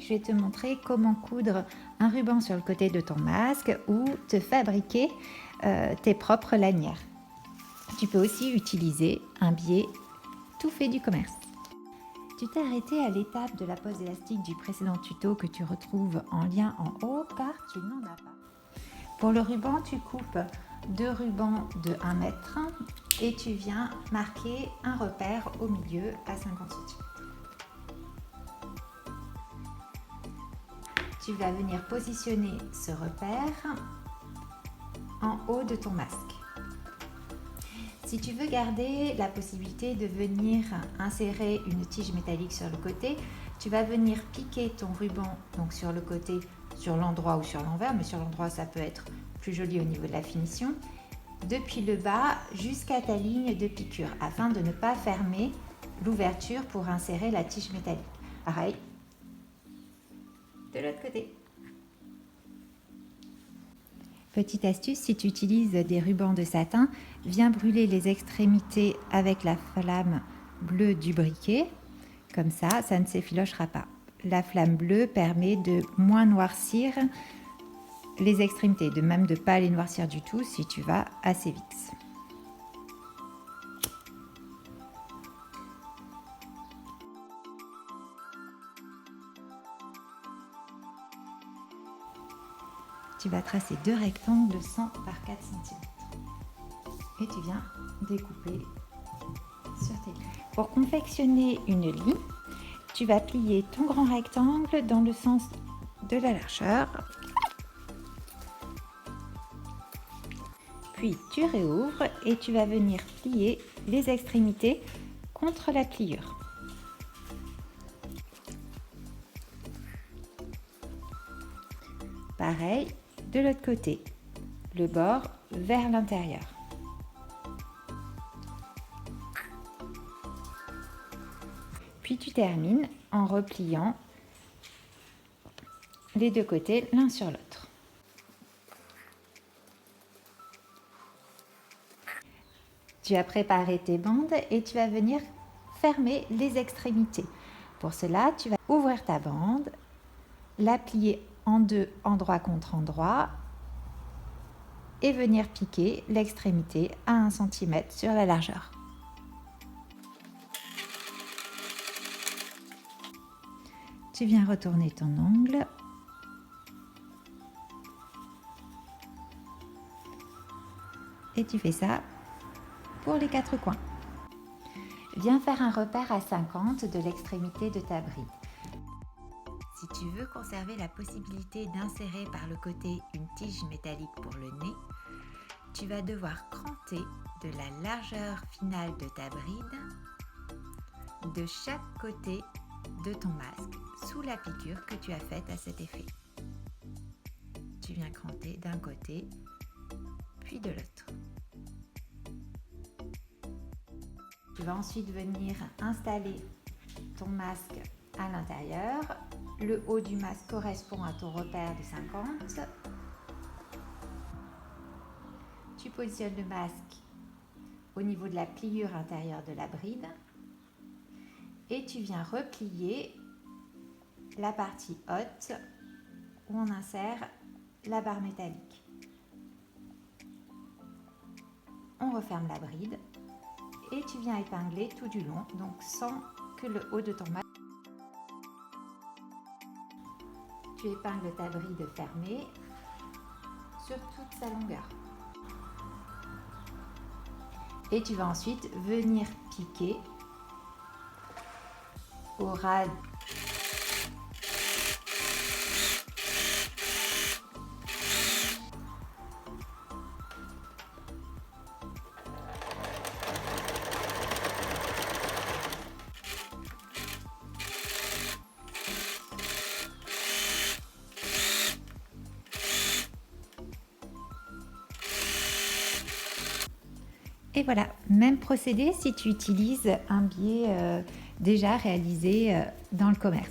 Je vais te montrer comment coudre un ruban sur le côté de ton masque ou te fabriquer tes propres lanières. Tu peux aussi utiliser un biais tout fait du commerce. Tu t'es arrêté à l'étape de la pose élastique du précédent tuto que tu retrouves en lien en haut car tu n'en as pas. Pour le ruban, tu coupes 2 rubans de 1 mètre et tu viens marquer un repère au milieu à 50 cm. Tu vas venir positionner ce repère en haut de ton masque. Si tu veux garder la possibilité de venir insérer une tige métallique sur le côté, tu vas venir piquer ton ruban donc sur le côté, sur l'endroit ou sur l'envers, mais sur l'endroit ça peut être plus joli au niveau de la finition, depuis le bas jusqu'à ta ligne de piqûre afin de ne pas fermer l'ouverture pour insérer la tige métallique. Pareil, de l'autre côté. Petite astuce, si tu utilises des rubans de satin, viens brûler les extrémités avec la flamme bleue du briquet. Comme ça ne s'effilochera pas. La flamme bleue permet de moins noircir les extrémités, de même de ne pas les noircir du tout si tu vas assez vite. Tu vas tracer 2 rectangles de 100 par 4 cm et tu viens découper sur tes lignes. Pour confectionner une ligne, tu vas plier ton grand rectangle dans le sens de la largeur, puis tu réouvres et tu vas venir plier les extrémités contre la pliure. Pareil de l'autre côté, le bord vers l'intérieur. Puis tu termines en repliant les 2 côtés l'un sur l'autre. Tu as préparé tes bandes et tu vas venir fermer les extrémités. Pour cela, tu vas ouvrir ta bande, la plier en 2 endroit contre endroit et venir piquer l'extrémité à 1 cm sur la largeur. Tu viens retourner ton ongle et tu fais ça pour les 4 coins. Viens faire un repère à 50 de l'extrémité de ta bride. Si tu veux conserver la possibilité d'insérer par le côté une tige métallique pour le nez, tu vas devoir cranter de la largeur finale de ta bride de chaque côté de ton masque sous la piqûre que tu as faite à cet effet. Tu viens cranter d'un côté puis de l'autre. Tu vas ensuite venir installer ton masque à l'intérieur. Le haut du masque correspond à ton repère de 50. Tu positionnes le masque au niveau de la pliure intérieure de la bride et tu viens replier la partie haute où on insère la barre métallique. On referme la bride et tu viens épingler tout du long, donc sans que le haut de ton masque. Tu épingles ta bride fermée sur toute sa longueur. Et tu vas ensuite venir piquer au ras. Et voilà, même procédé si tu utilises un biais déjà réalisé dans le commerce.